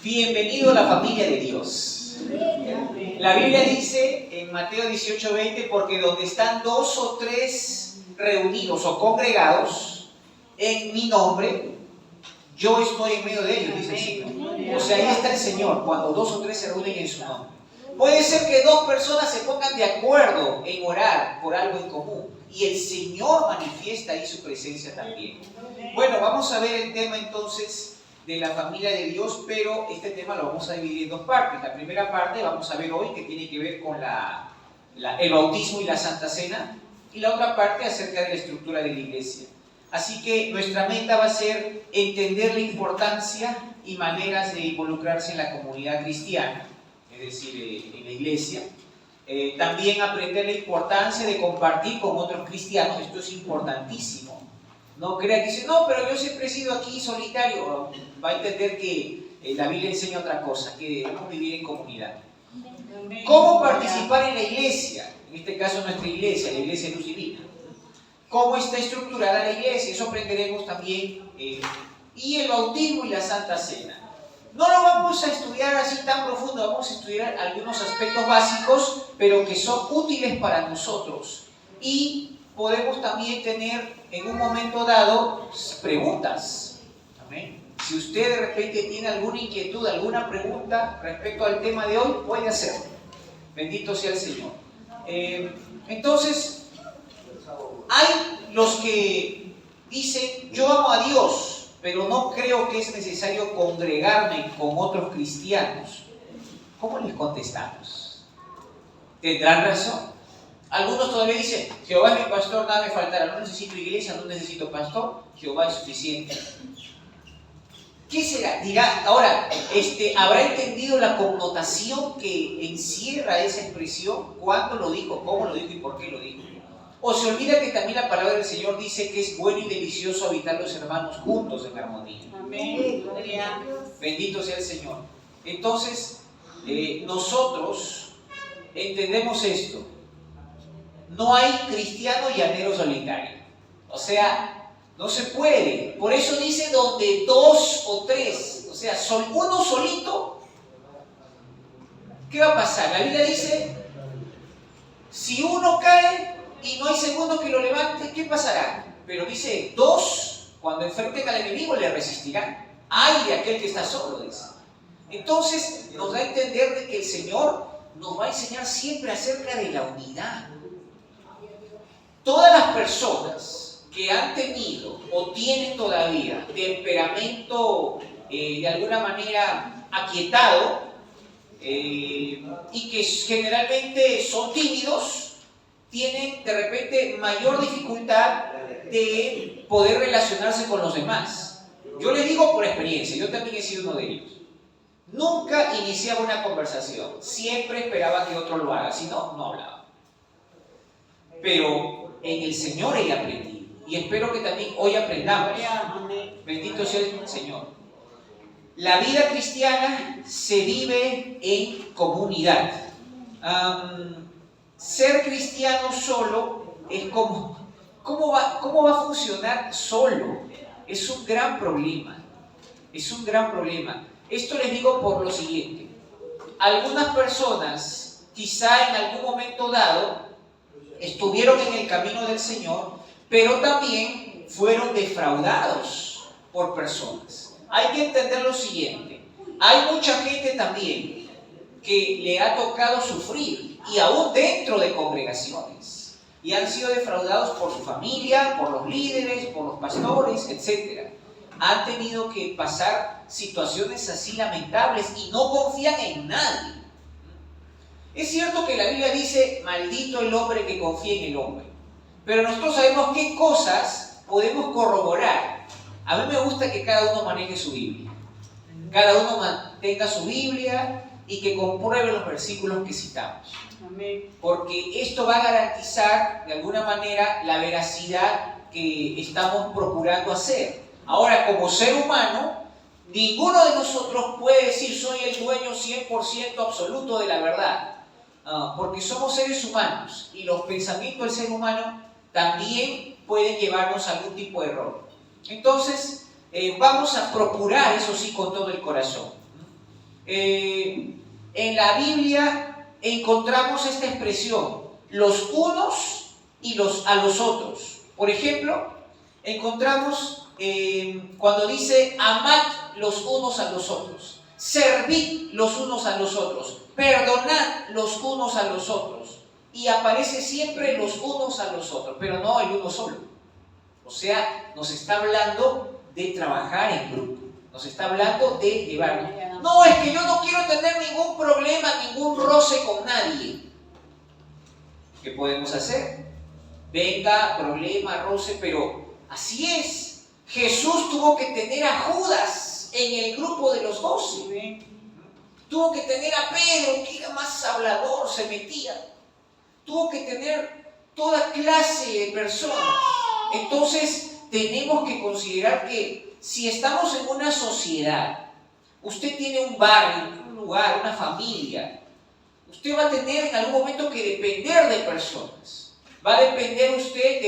Bienvenido a la familia de Dios. La Biblia dice en Mateo 18:20, porque donde están dos o tres reunidos o congregados en mi nombre, yo estoy en medio de ellos, dice el Señor. O sea, ahí está el Señor, cuando dos o tres se reúnen en su nombre. Puede ser que dos personas se pongan de acuerdo en orar por algo en común y el Señor manifiesta ahí su presencia también. Bueno, vamos a ver el tema entonces de la familia de Dios, pero este tema lo vamos a dividir en dos partes. La primera parte vamos a ver hoy, que tiene que ver con el bautismo y la Santa Cena, y la otra parte acerca de la estructura de la iglesia. Así que nuestra meta va a ser entender la importancia y maneras de involucrarse en la comunidad cristiana, es decir, en la iglesia. También aprender la importancia de compartir con otros cristianos. Esto es importantísimo. No crea que dice, no, pero yo siempre he sido aquí solitario. Va a entender que la Biblia enseña otra cosa, que debemos vivir en comunidad. ¿Cómo participar en la iglesia? En este caso nuestra iglesia, la iglesia Luz Divina. ¿Cómo está estructurada la iglesia? Eso aprenderemos también. Y el bautismo y la Santa Cena. No lo vamos a estudiar así tan profundo, vamos a estudiar algunos aspectos básicos, pero que son útiles para nosotros. Y podemos también tener en un momento dado preguntas. ¿Amén? Si usted de repente tiene alguna inquietud, alguna pregunta respecto al tema de hoy, puede hacerlo. Bendito sea el Señor. Entonces, hay los que dicen, yo amo a Dios, pero no creo que es necesario congregarme con otros cristianos. ¿Cómo les contestamos? ¿Tendrán razón? Algunos todavía dicen, Jehová es mi pastor, nada me faltará. No necesito iglesia, no necesito pastor, Jehová es suficiente. ¿Qué será? Dirá, ahora, ¿habrá entendido la connotación que encierra esa expresión? ¿Cuándo lo dijo? ¿Cómo lo dijo y por qué lo dijo? ¿O se olvida que también la palabra del Señor dice que es bueno y delicioso habitar los hermanos juntos en armonía? Amén. Bendito sea el Señor. Entonces, nosotros entendemos esto. No hay cristiano llanero solitario. O sea, no se puede. Por eso dice donde dos o tres. O sea, uno solito. ¿Qué va a pasar? La Biblia dice, si uno cae y no hay segundo que lo levante, ¿qué pasará? Pero dice, dos, cuando enfrenten al enemigo, le resistirán. Ay de aquel que está solo, dice. Entonces, nos da a entender de que el Señor nos va a enseñar siempre acerca de la unidad. Todas las personas que han tenido o tienen todavía temperamento de alguna manera aquietado y que generalmente son tímidos, tienen de repente mayor dificultad de poder relacionarse con los demás. Yo les digo por experiencia, yo también he sido uno de ellos. Nunca iniciaba una conversación, siempre esperaba que otro lo haga, si no, no hablaba. Pero en el Señor he aprendido y espero que también hoy aprendamos. Bendito sea el Señor. La vida cristiana se vive en comunidad. Ser cristiano solo es como, ¿cómo va a funcionar solo? Es un gran problema. Es un gran problema. Esto les digo por lo siguiente. Algunas personas, quizá en algún momento dado, estuvieron en el camino del Señor, pero también fueron defraudados por personas. Hay que entender lo siguiente. Hay mucha gente también que le ha tocado sufrir, y aún dentro de congregaciones, y han sido defraudados por su familia, por los líderes, por los pastores, etc. Han tenido que pasar situaciones así lamentables y no confían en nadie. Es cierto que la Biblia dice, maldito el hombre que confía en el hombre. Pero nosotros sabemos qué cosas podemos corroborar. A mí me gusta que cada uno maneje su Biblia. Cada uno mantenga su Biblia y que compruebe los versículos que citamos. Porque esto va a garantizar, de alguna manera, la veracidad que estamos procurando hacer. Ahora, como ser humano, ninguno de nosotros puede decir, soy el dueño 100% absoluto de la verdad. Porque somos seres humanos y los pensamientos del ser humano también pueden llevarnos a algún tipo de error. Entonces, vamos a procurar, eso sí, con todo el corazón, En la Biblia encontramos esta expresión, los unos y a los otros. Por ejemplo, encontramos cuando dice amad los unos a los otros, servid los unos a los otros, perdonad los unos a los otros. Y aparece siempre los unos a los otros, pero no el uno solo. O sea, nos está hablando de trabajar en grupo, nos está hablando de llevarnos. No, es que yo no quiero tener ningún problema, ningún roce con nadie. ¿Qué podemos hacer? Venga, problema, roce, pero así es. Jesús tuvo que tener a Judas en el grupo de los 12. Tuvo que tener a Pedro, que era más hablador, se metía. Tuvo que tener toda clase de personas. Entonces, tenemos que considerar que si estamos en una sociedad, usted tiene un barrio, un lugar, una familia, usted va a tener en algún momento que depender de personas. Va a depender usted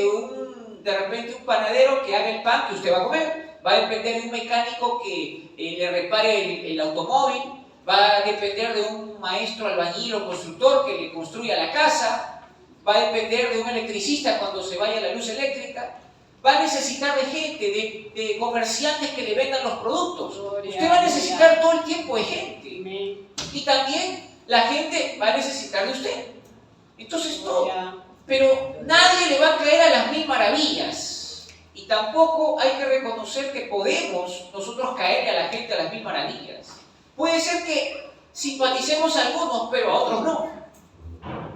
de repente un panadero que haga el pan que usted va a comer. Va a depender de un mecánico que le repare el automóvil. Va a depender de un maestro albañil o constructor que le construya la casa. Va a depender de un electricista cuando se vaya la luz eléctrica. Va a necesitar de gente, de comerciantes que le vendan los productos. Usted va a necesitar todo el tiempo de gente. Y también la gente va a necesitar de usted. Entonces todo. Pero nadie le va a caer a las mil maravillas. Y tampoco hay que reconocer que podemos nosotros caerle a la gente a las mil maravillas. Puede ser que simpaticemos a algunos, pero a otros no.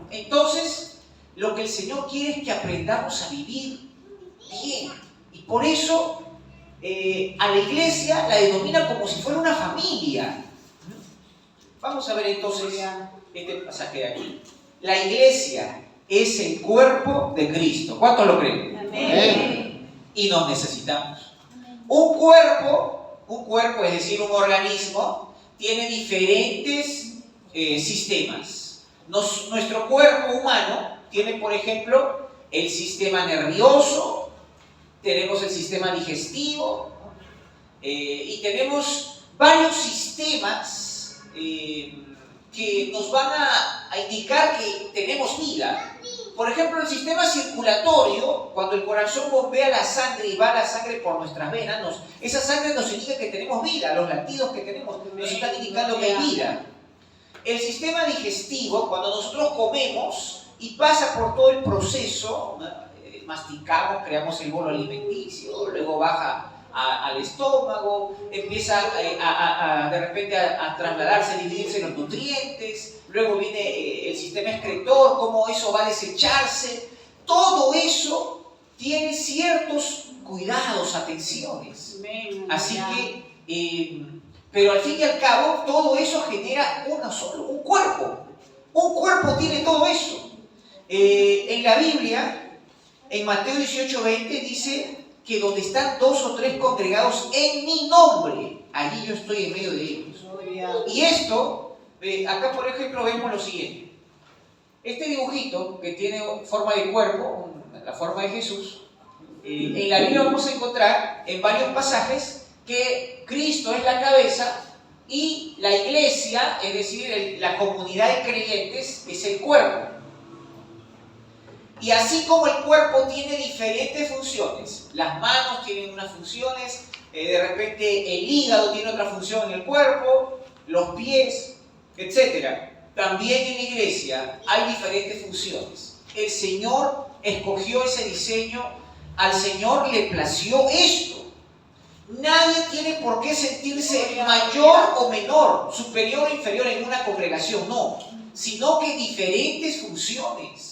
Entonces, lo que el Señor quiere es que aprendamos a vivir bien. Y por eso a la iglesia la denomina como si fuera una familia. Vamos a ver entonces este pasaje de aquí. La iglesia es el cuerpo de Cristo. ¿Cuántos lo creen? Amén. Y nos necesitamos. Un cuerpo, es decir, un organismo, tiene diferentes sistemas. Nuestro cuerpo humano tiene, por ejemplo, el sistema nervioso, tenemos el sistema digestivo, y tenemos varios sistemas que nos van a indicar que tenemos vida. Por ejemplo, el sistema circulatorio, cuando el corazón bombea la sangre y va la sangre por nuestras venas, esa sangre nos indica que tenemos vida, los latidos que tenemos nos están indicando que hay vida. El sistema digestivo, cuando nosotros comemos y pasa por todo el proceso, masticamos, creamos el bolo alimenticio, luego baja al estómago, empieza de repente a trasladarse, a dividirse los nutrientes, luego viene el sistema excretor, cómo eso va a desecharse. Todo eso tiene ciertos cuidados, atenciones. Así que, pero al fin y al cabo, todo eso genera un cuerpo. Un cuerpo tiene todo eso. En la Biblia, en Mateo 18:20 dice que donde están 2 o 3 congregados en mi nombre, allí yo estoy en medio de ellos. Y esto, acá por ejemplo vemos lo siguiente. Este dibujito que tiene forma de cuerpo, la forma de Jesús, en la Biblia vamos a encontrar en varios pasajes que Cristo es la cabeza y la iglesia, es decir, la comunidad de creyentes, es el cuerpo. Y así como el cuerpo tiene diferentes funciones, las manos tienen unas funciones, de repente el hígado tiene otra función en el cuerpo, los pies, etc. También en la iglesia hay diferentes funciones. El Señor escogió ese diseño, al Señor le plació esto. Nadie tiene por qué sentirse mayor o menor, superior o inferior en una congregación, no, sino que diferentes funciones.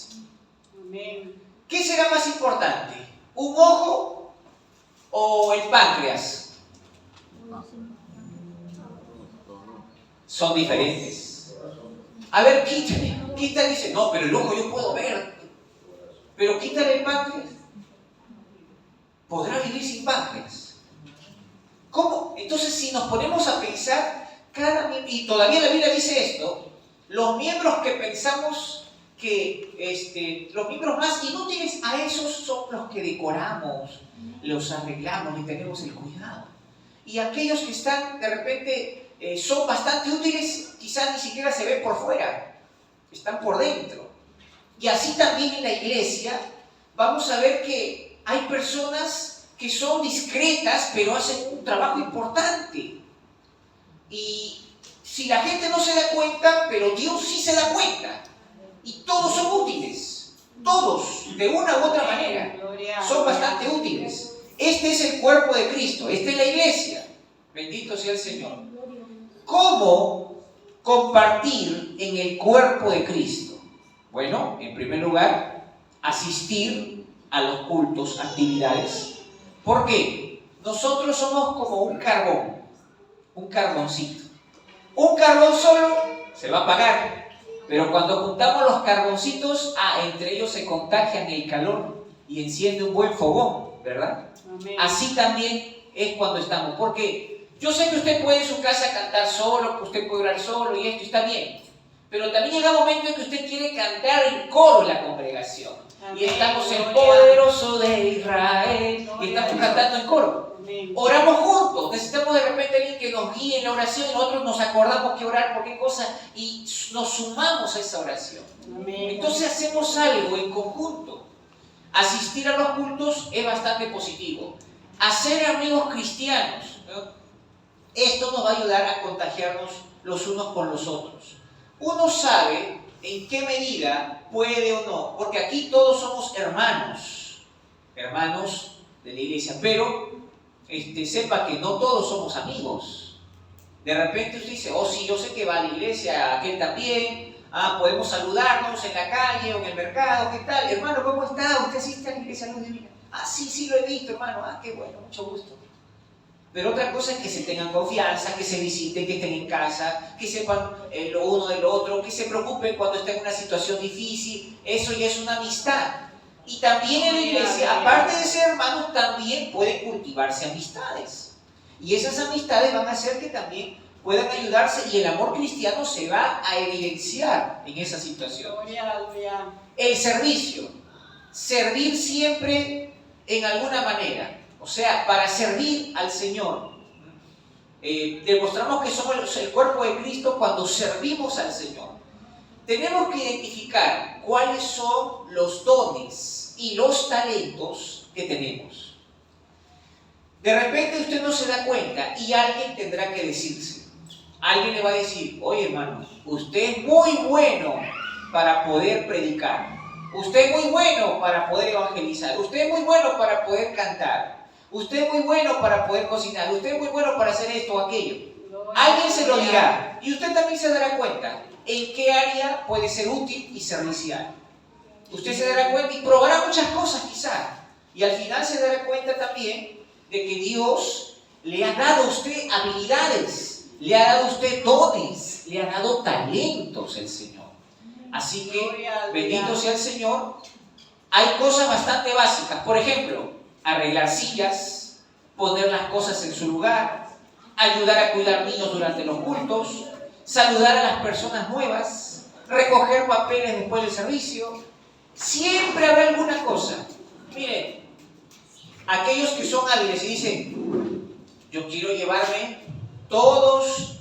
¿Qué será más importante? ¿Un ojo o el páncreas? Son diferentes. A ver, quítale, dice, no, pero el ojo yo puedo ver. Pero quítale el páncreas. ¿Podrá vivir sin páncreas? ¿Cómo? Entonces, si nos ponemos a pensar, y todavía la Biblia dice esto, los miembros que pensamos que los miembros más inútiles, a esos son los que decoramos, los arreglamos y tenemos el cuidado. Y aquellos que están de repente son bastante útiles, quizás ni siquiera se ven por fuera, están por dentro. Y así también en la iglesia vamos a ver que hay personas que son discretas, pero hacen un trabajo importante. Y si la gente no se da cuenta, pero Dios sí se da cuenta. Y todos son útiles, todos, de una u otra manera, son bastante útiles. Este es el cuerpo de Cristo, esta es la iglesia. Bendito sea el Señor. ¿Cómo compartir en el cuerpo de Cristo? Bueno, en primer lugar, asistir a los cultos, actividades. ¿Por qué? Nosotros somos como un carbón, un carboncito. Un carbón solo se va a apagar, pero cuando juntamos los carboncitos, entre ellos se contagian el calor y enciende un buen fogón, ¿verdad? Amén. Así también es cuando estamos, porque yo sé que usted puede en su casa cantar solo, que usted puede orar solo y esto está bien, pero también llega un momento en que usted quiere cantar en coro en la congregación. Amén. Y estamos el poderoso de Israel y estamos cantando en coro. Amén. Oramos juntos, necesitamos de repente alguien que nos guíe en la oración y nosotros nos acordamos que orar por qué cosa y nos sumamos a esa oración. Amén. Entonces hacemos algo en conjunto. Asistir a los cultos es bastante positivo. Hacer amigos cristianos, ¿no? Esto nos va a ayudar a contagiarnos los unos con los otros. Uno sabe en qué medida puede o no, porque aquí todos somos hermanos de la iglesia, pero sepa que no todos somos amigos. De repente usted dice, oh sí, yo sé que va a la iglesia, aquel también, podemos saludarnos en la calle o en el mercado, ¿qué tal? Hermano, ¿cómo está? ¿Usted asiste a la iglesia Luz Divina? Sí, lo he visto, hermano, qué bueno, mucho gusto. Pero otra cosa es que se tengan confianza, que se visiten, que estén en casa, que sepan lo uno del otro, que se preocupen cuando estén en una situación difícil. Eso ya es una amistad. Y también en la iglesia, aparte de ser hermanos, también pueden cultivarse amistades. Y esas amistades van a hacer que también puedan ayudarse y el amor cristiano se va a evidenciar en esa situación. El servicio. Servir siempre en alguna manera. O sea, para servir al Señor. Demostramos que somos el cuerpo de Cristo cuando servimos al Señor. Tenemos que identificar cuáles son los dones y los talentos que tenemos. De repente usted no se da cuenta y alguien tendrá que decirse. Alguien le va a decir, oye hermano, usted es muy bueno para poder predicar. Usted es muy bueno para poder evangelizar. Usted es muy bueno para poder cantar. Usted es muy bueno para poder cocinar. Usted es muy bueno para hacer esto o aquello. Alguien se lo dirá. Y usted también se dará cuenta en qué área puede ser útil y servicial. Usted se dará cuenta y probará muchas cosas quizás. Y al final se dará cuenta también de que Dios le ha dado a usted habilidades, le ha dado a usted dones, le ha dado talentos el Señor. Así que, bendito sea el Señor. Hay cosas bastante básicas. Por ejemplo, arreglar sillas, poner las cosas en su lugar, ayudar a cuidar niños durante los cultos, saludar a las personas nuevas, recoger papeles después del servicio. Siempre habrá alguna cosa. Miren, aquellos que son hábiles y dicen, yo quiero llevarme todos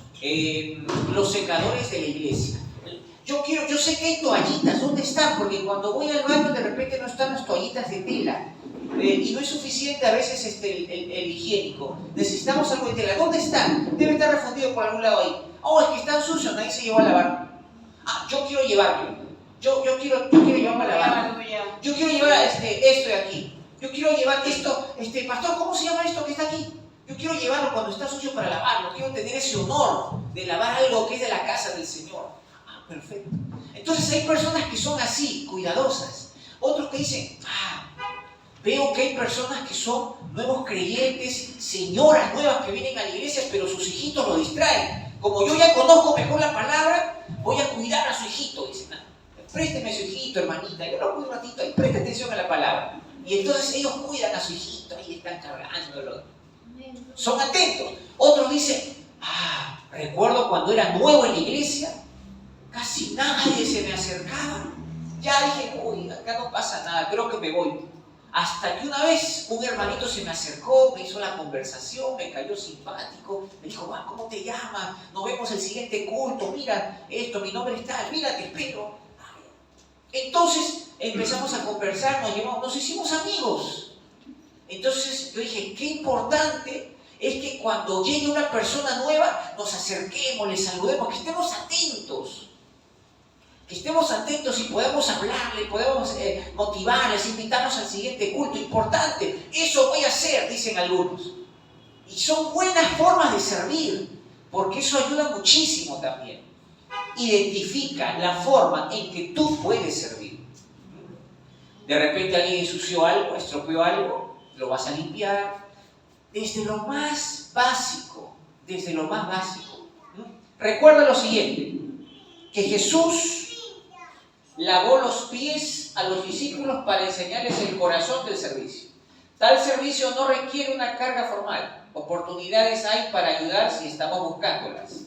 los secadores de la iglesia. Yo sé que hay toallitas, ¿dónde están? Porque cuando voy al baño de repente no están las toallitas de tela. Y no es suficiente a veces el higiénico. Necesitamos algo de tela. ¿Dónde están? Debe estar refundido por algún lado ahí. Oh, es que están sucios, nadie se llevó a lavar. Yo quiero llevarlo. Yo quiero llevarme a lavar. Yo quiero llevar esto de aquí. Yo quiero llevar esto. Pastor, ¿cómo se llama esto que está aquí? Yo quiero llevarlo cuando está sucio para lavarlo. Quiero tener ese honor de lavar algo que es de la casa del Señor. Perfecto. Entonces hay personas que son así, cuidadosas. Otros que dicen, veo que hay personas que son nuevos creyentes, señoras nuevas que vienen a la iglesia, pero sus hijitos lo distraen. Como yo ya conozco mejor la palabra, voy a cuidar a su hijito. Dicen, présteme a su hijito, hermanita, yo lo cuido un ratito y preste atención a la palabra. Y entonces ellos cuidan a su hijito, ahí están cargándolo. Son atentos. Otros dicen, recuerdo cuando era nuevo en la iglesia, casi nadie se me acercaba. Ya dije, uy, acá no pasa nada, creo que me voy. Hasta que una vez un hermanito se me acercó, me hizo la conversación, me cayó simpático, me dijo, Juan, ¿cómo te llamas? Nos vemos el siguiente culto, mira esto, mi nombre es tal, mira, te espero. Entonces empezamos a conversar, nos hicimos amigos. Entonces yo dije, qué importante es que cuando llegue una persona nueva, nos acerquemos, le saludemos, que estemos atentos. Que estemos atentos y podemos hablarle, podemos motivarles, invitarlos al siguiente culto. Importante, eso voy a hacer, dicen algunos. Y son buenas formas de servir, porque eso ayuda muchísimo también. Identifica la forma en que tú puedes servir. De repente alguien ensució algo, estropeó algo, lo vas a limpiar. Desde lo más básico, desde lo más básico. Recuerda lo siguiente, que Jesús lavó los pies a los discípulos para enseñarles el corazón del servicio. Tal servicio no requiere una carga formal. Oportunidades hay para ayudar si estamos buscándolas.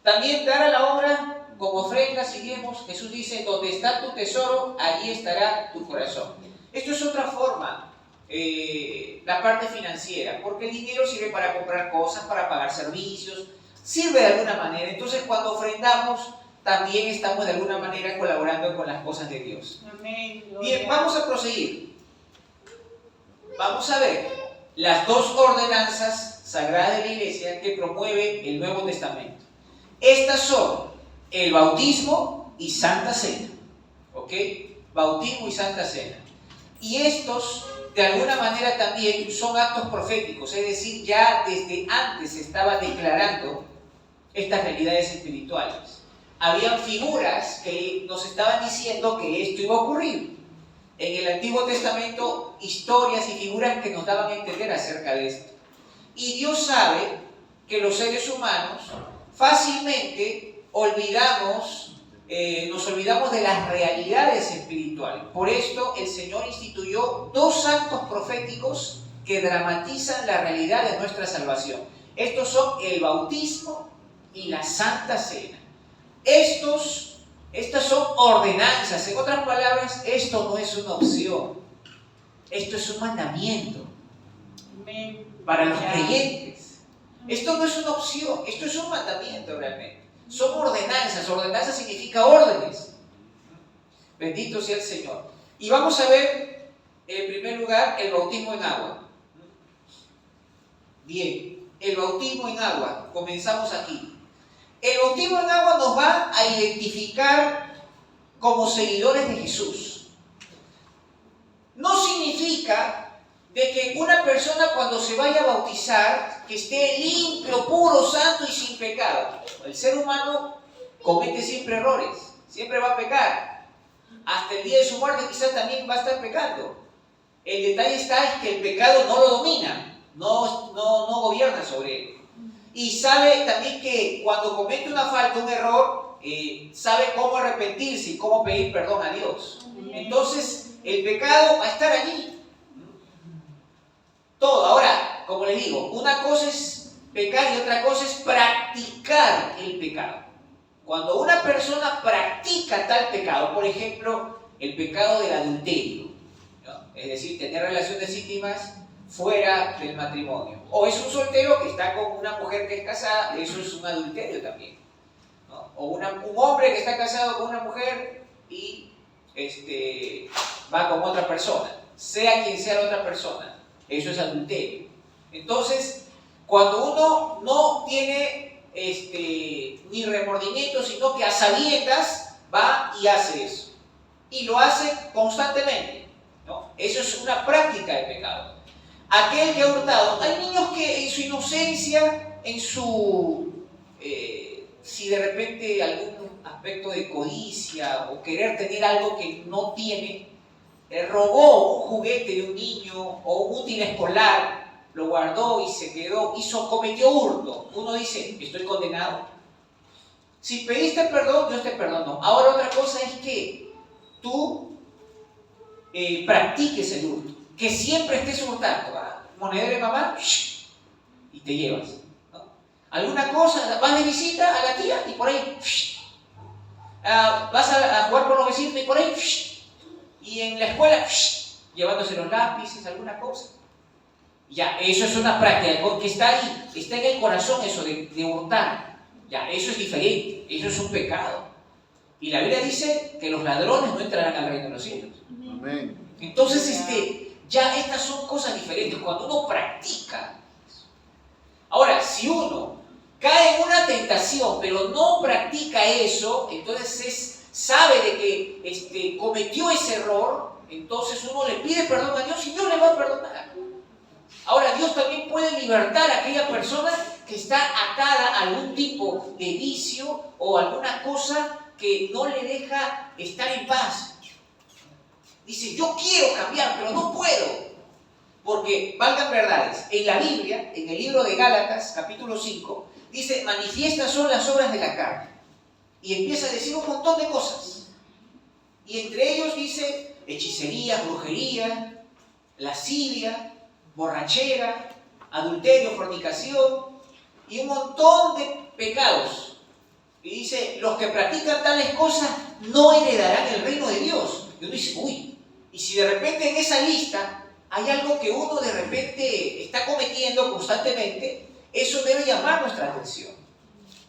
También dar a la obra como ofrenda, seguimos. Jesús dice, donde está tu tesoro, allí estará tu corazón. Esto es otra forma, la parte financiera, porque el dinero sirve para comprar cosas, para pagar servicios, sirve de alguna manera. Entonces cuando ofrendamos, también estamos de alguna manera colaborando con las cosas de Dios. Amén. Bien, vamos a proseguir. Vamos a ver las dos ordenanzas sagradas de la Iglesia que promueve el Nuevo Testamento. Estas son el bautismo y Santa Cena. ¿Ok? Bautismo y Santa Cena. Y estos, de alguna manera, también son actos proféticos. Es decir, ya desde antes se estaba declarando estas realidades espirituales. Habían figuras que nos estaban diciendo que esto iba a ocurrir. En el Antiguo Testamento, historias y figuras que nos daban a entender acerca de esto. Y Dios sabe que los seres humanos fácilmente nos olvidamos de las realidades espirituales. Por esto el Señor instituyó dos actos proféticos que dramatizan la realidad de nuestra salvación. Estos son el bautismo y la Santa Cena. Estas son ordenanzas. En otras palabras, esto no es una opción. Esto es un mandamiento para los creyentes. Esto no es una opción, esto es un mandamiento realmente. Son ordenanzas. Ordenanza significa órdenes. Bendito sea el Señor. Y vamos a ver, en primer lugar, el bautismo en agua. Bien, el bautismo en agua. Comenzamos aquí. El bautismo en agua nos va a identificar como seguidores de Jesús. No significa de que una persona cuando se vaya a bautizar, que esté limpio, puro, santo y sin pecado. El ser humano comete siempre errores, siempre va a pecar. Hasta el día de su muerte quizás también va a estar pecando. El detalle está es que el pecado no lo domina, no gobierna sobre él. Y sabe también que cuando comete una falta, un error, sabe cómo arrepentirse y cómo pedir perdón a Dios. Entonces, el pecado va a estar allí. Todo. Ahora, como les digo, una cosa es pecar y otra cosa es practicar el pecado. Cuando una persona practica tal pecado, por ejemplo, el pecado del adulterio, ¿no? Es decir, tener relaciones íntimas fuera del matrimonio. O es un soltero que está con una mujer que es casada, eso es un adulterio también, ¿no? O un hombre que está casado con una mujer y va con otra persona, sea quien sea la otra persona, eso es adulterio. Entonces, cuando uno no tiene ni remordimiento, sino que a sabiendas va y hace eso, y lo hace constantemente, ¿no? Eso es una práctica de pecado. Aquel que ha hurtado, hay niños que en su inocencia, si de repente algún aspecto de codicia o querer tener algo que no tiene, robó un juguete de un niño o un útil escolar, lo guardó y se quedó, cometió hurto. Uno dice, estoy condenado. Si pediste perdón, Dios te perdonó. Ahora otra cosa es que tú practiques el hurto, que siempre estés hurtando. Monedero de mamá, y te llevas, ¿no? Alguna cosa, vas de visita a la tía y por ahí, vas a jugar con los vecinos y por ahí, y en la escuela, llevándose los lápices, alguna cosa. Ya, eso es una práctica que está ahí, está en el corazón eso de hurtar. Ya, eso es diferente, eso es un pecado. Y la Biblia dice que los ladrones no entrarán al reino de los cielos. Amén. Entonces, ya estas son cosas diferentes cuando uno practica. Ahora, si uno cae en una tentación, pero no practica eso, entonces sabe de que cometió ese error, entonces uno le pide perdón a Dios y Dios le va a perdonar. Ahora, Dios también puede libertar a aquella persona que está atada a algún tipo de vicio o alguna cosa que no le deja estar en paz. Dice, yo quiero cambiar, pero no puedo. Porque, valgan verdades, en la Biblia, en el libro de Gálatas, capítulo 5, dice, manifiestas son las obras de la carne. Y empieza a decir un montón de cosas. Y entre ellos dice, hechicería, brujería, lascivia, borrachera, adulterio, fornicación y un montón de pecados. Y dice, los que practican tales cosas no heredarán el reino de Dios. Y uno dice, uy, y si de repente en esa lista hay algo que uno de repente está cometiendo constantemente, eso debe llamar nuestra atención.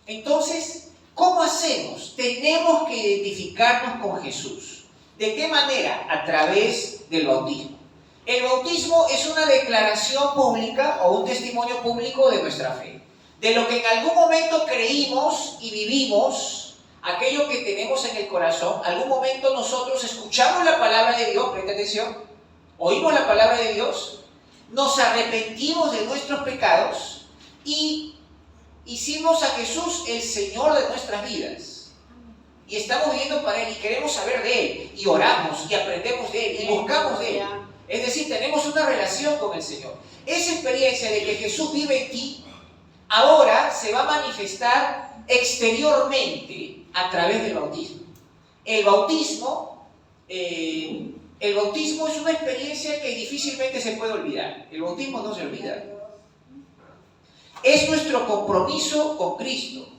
Entonces, ¿cómo hacemos? Tenemos que identificarnos con Jesús. ¿De qué manera? A través del bautismo. El bautismo es una declaración pública o un testimonio público de nuestra fe. De lo que en algún momento creímos y vivimos, aquello que tenemos en el corazón, algún momento nosotros escuchamos la palabra de Dios, presta atención, oímos la palabra de Dios, nos arrepentimos de nuestros pecados y hicimos a Jesús el Señor de nuestras vidas. Y estamos viviendo para Él y queremos saber de Él, y oramos y aprendemos de Él y buscamos de Él. Es decir, tenemos una relación con el Señor. Esa experiencia de que Jesús vive en ti, ahora se va a manifestar exteriormente a través del bautismo. El bautismo es una experiencia que difícilmente se puede olvidar. El bautismo no se olvida. Es nuestro compromiso con Cristo.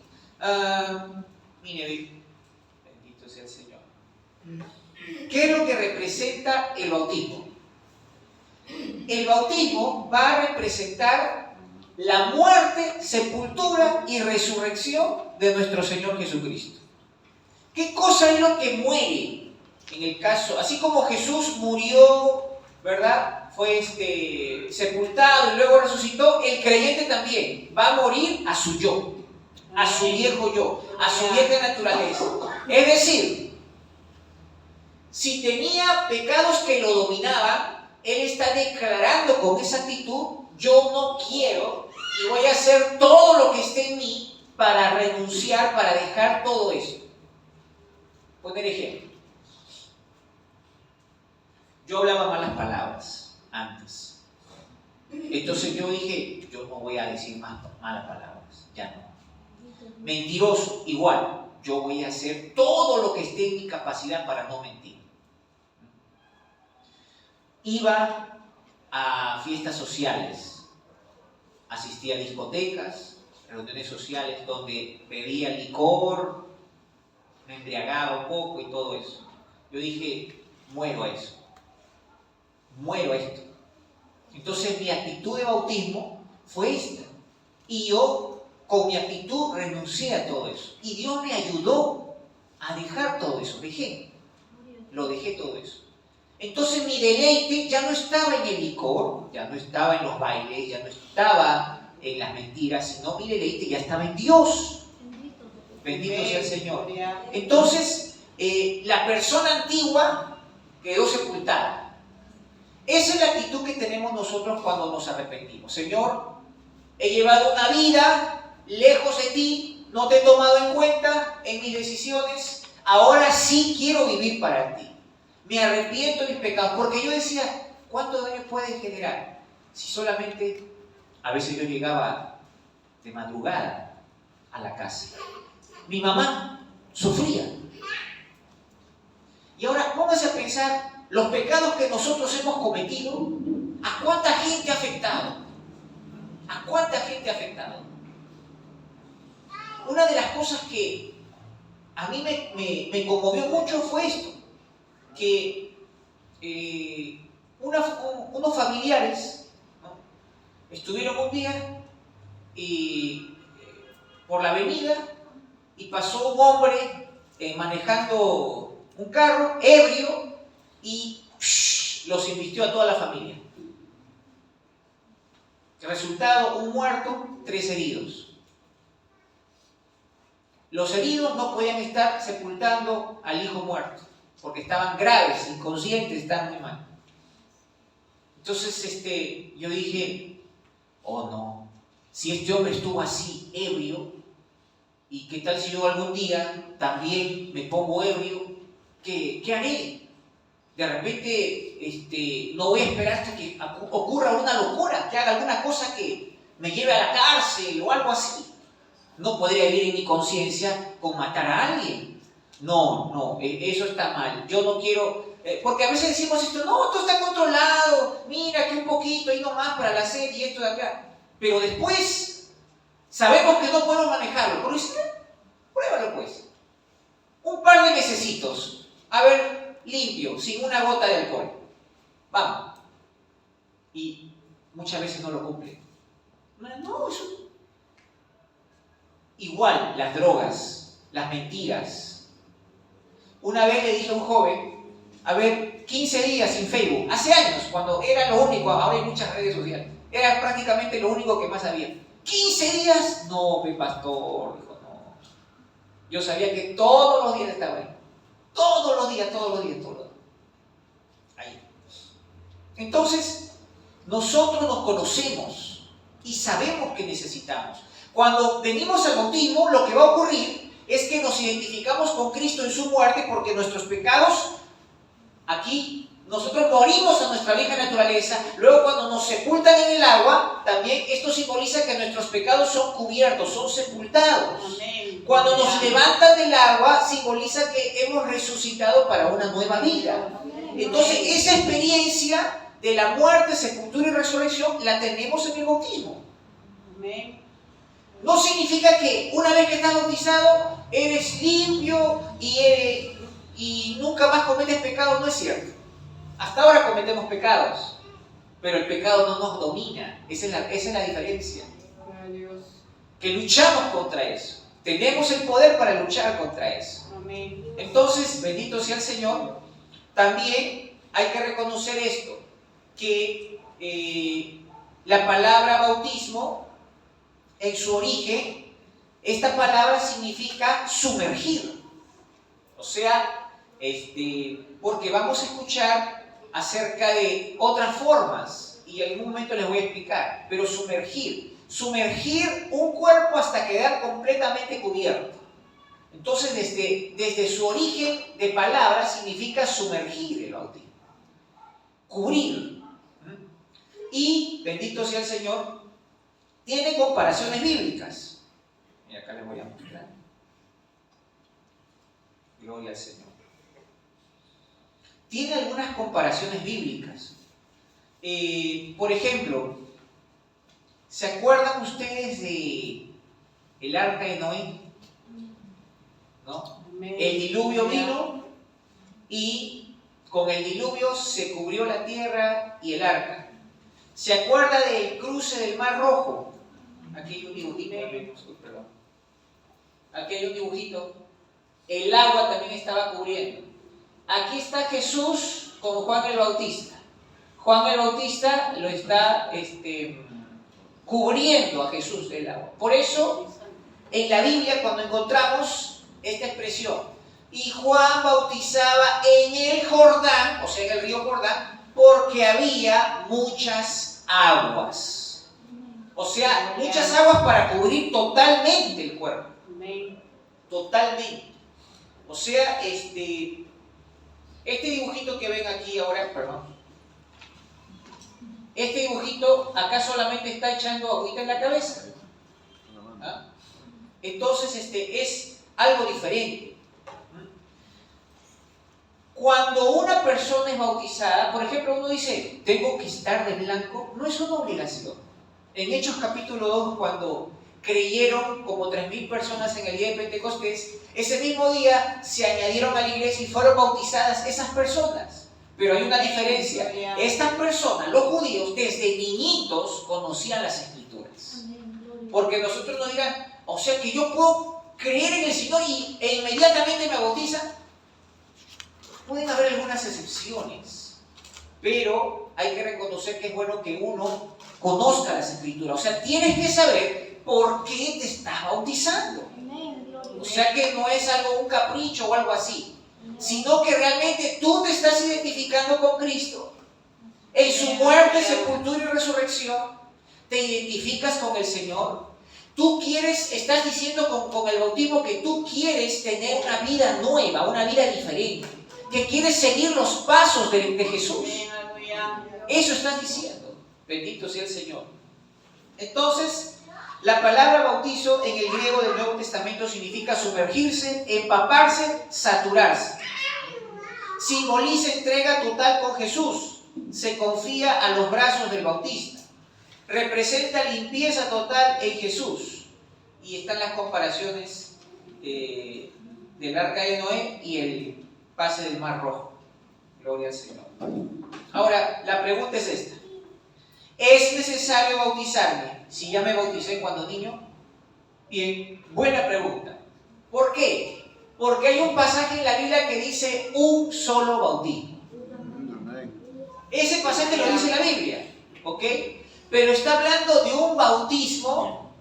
Mire, bendito sea el Señor. ¿Qué es lo que representa el bautismo? El bautismo va a representar la muerte, sepultura y resurrección de nuestro Señor Jesucristo. ¿Qué cosa es lo que muere? En el caso, así como Jesús murió, ¿verdad? Fue sepultado y luego resucitó, el creyente también va a morir a su yo, a su viejo yo, a su vieja naturaleza. Es decir, si tenía pecados que lo dominaban, él está declarando con esa actitud, yo no quiero y voy a hacer todo lo que esté en mí para renunciar, para dejar todo eso. Poner ejemplo. Yo hablaba malas palabras antes. Entonces yo dije, yo no voy a decir más malas palabras, ya no. Mentiroso, igual. Yo voy a hacer todo lo que esté en mi capacidad para no mentir. Iba a fiestas sociales, asistía a discotecas, reuniones sociales donde bebía licor, me embriagaba un poco y todo eso. Yo dije, muero a eso, muero a esto. Entonces mi actitud de bautismo fue esta. Y yo con mi actitud renuncié a todo eso. Y Dios me ayudó a dejar todo eso. Lo dejé todo eso. Entonces mi deleite ya no estaba en el licor, ya no estaba en los bailes, ya no estaba en las mentiras, sino mi deleite ya estaba en Dios. Bendito sea el Señor. Entonces, la persona antigua quedó sepultada. Esa es la actitud que tenemos nosotros cuando nos arrepentimos. Señor, he llevado una vida lejos de ti, no te he tomado en cuenta en mis decisiones, ahora sí quiero vivir para ti. Me arrepiento de mis pecados, porque yo decía, ¿cuánto daño puede generar? Si solamente, a veces yo llegaba de madrugada a la casa. Mi mamá sufría. Y ahora, póngase a pensar, los pecados que nosotros hemos cometido, ¿a cuánta gente ha afectado? ¿A cuánta gente ha afectado? Una de las cosas que a mí me conmovió mucho fue esto, que unos familiares, ¿no?, estuvieron un día por la avenida y pasó un hombre manejando un carro ebrio y los invistió a toda la familia. Resultado, un muerto, 3 heridos. Los heridos no podían estar sepultando al hijo muerto, porque estaban graves, inconscientes, estaban muy mal. Entonces yo dije, oh no, si este hombre estuvo así, ebrio, ¿y qué tal si yo algún día también me pongo ebrio? ¿Qué haré? De repente no voy a esperar hasta que ocurra una locura, que haga alguna cosa que me lleve a la cárcel o algo así. No podría vivir en mi conciencia con matar a alguien. No, eso está mal. Yo no quiero, porque a veces decimos esto, no, todo está controlado, mira que un poquito ahí nomás para la sed y esto de acá. Pero después sabemos que no podemos manejarlo. Por eso, pruébalo pues. Un par de mesecitos. A ver, limpio, sin una gota de alcohol. Vamos. Y muchas veces no lo cumple. No, eso. Igual, las drogas, las mentiras. Una vez le dije a un joven, a ver, 15 días sin Facebook. Hace años, cuando era lo único, ahora hay muchas redes sociales. Era prácticamente lo único que más había. 15 días, no, pastor, dijo, no. Yo sabía que todos los días estaba ahí. Todos los días. Ahí. Entonces, nosotros nos conocemos y sabemos que necesitamos. Cuando venimos al bautismo, lo que va a ocurrir es que nos identificamos con Cristo en su muerte, porque nuestros pecados, aquí, nosotros morimos a nuestra vieja naturaleza. Luego, cuando nos sepultan en el agua, también esto simboliza que nuestros pecados son cubiertos, son sepultados. Amén. Cuando nos levantan del agua, simboliza que hemos resucitado para una nueva vida. Entonces, esa experiencia de la muerte, sepultura y resurrección la tenemos en el bautismo. Amén. No significa que una vez que estás bautizado eres limpio y nunca más cometes pecados. No es cierto. Hasta ahora cometemos pecados, pero el pecado no nos domina. Esa es la diferencia. Que luchamos contra eso. Tenemos el poder para luchar contra eso. Amén. Entonces, bendito sea el Señor. También hay que reconocer esto, que la palabra bautismo, en su origen, esta palabra significa sumergir. O sea, porque vamos a escuchar acerca de otras formas y en algún momento les voy a explicar, pero sumergir un cuerpo hasta quedar completamente cubierto. Entonces, desde su origen de palabra significa sumergir el bautismo, cubrir. Y, bendito sea el Señor, tiene comparaciones bíblicas. Y acá les voy a mostrar. Gloria al Señor. Tiene algunas comparaciones bíblicas. Por ejemplo, ¿se acuerdan ustedes de el arca de Noé? ¿No? El diluvio vino y con el diluvio se cubrió la tierra y el arca. ¿Se acuerda del cruce del Mar Rojo? Aquí hay un dibujito. Perdón. Aquí hay un dibujito. El agua también estaba cubriendo. Aquí está Jesús con Juan el Bautista. Juan el Bautista lo está cubriendo a Jesús del agua. Por eso, en la Biblia, cuando encontramos esta expresión, y Juan bautizaba en el Jordán, o sea, en el río Jordán, porque había muchas aguas. O sea, muchas aguas para cubrir totalmente el cuerpo. Totalmente. O sea, este dibujito que ven aquí ahora, perdón. Este dibujito acá solamente está echando agüita en la cabeza. ¿Ah? Entonces, es algo diferente. Cuando una persona es bautizada, por ejemplo, uno dice, ¿tengo que estar de blanco? No es una obligación. En Hechos capítulo 2, cuando creyeron como 3.000 personas en el día de Pentecostés, ese mismo día se añadieron a la iglesia y fueron bautizadas esas personas. Pero hay una diferencia. Estas personas, los judíos, desde niñitos conocían las Escrituras. Porque nosotros nos dirán, o sea que yo puedo creer en el Señor e inmediatamente me bautizan. Pueden haber algunas excepciones, pero hay que reconocer que es bueno que uno conozca las Escrituras. O sea, tienes que saber por qué te estás bautizando. O sea que no es algo, un capricho o algo así, sino que realmente tú te estás identificando con Cristo. En su muerte, sepultura y resurrección, te identificas con el Señor. Tú quieres, estás diciendo con el bautismo que tú quieres tener una vida nueva, una vida diferente, que quieres seguir los pasos de Jesús. Eso estás diciendo. Bendito sea el Señor. Entonces, la palabra bautizo en el griego del Nuevo Testamento significa sumergirse, empaparse, saturarse. Simboliza entrega total con Jesús. Se confía a los brazos del bautista. Representa limpieza total en Jesús. Y están las comparaciones del arca de Noé y el pase del Mar Rojo. Gloria al Señor. Ahora, la pregunta es esta. ¿Es necesario bautizarme si ya me bauticé cuando niño? Bien, buena pregunta. ¿Por qué? Porque hay un pasaje en la Biblia que dice un solo bautismo. Ese pasaje lo dice la Biblia, ¿ok? Pero está hablando de un bautismo,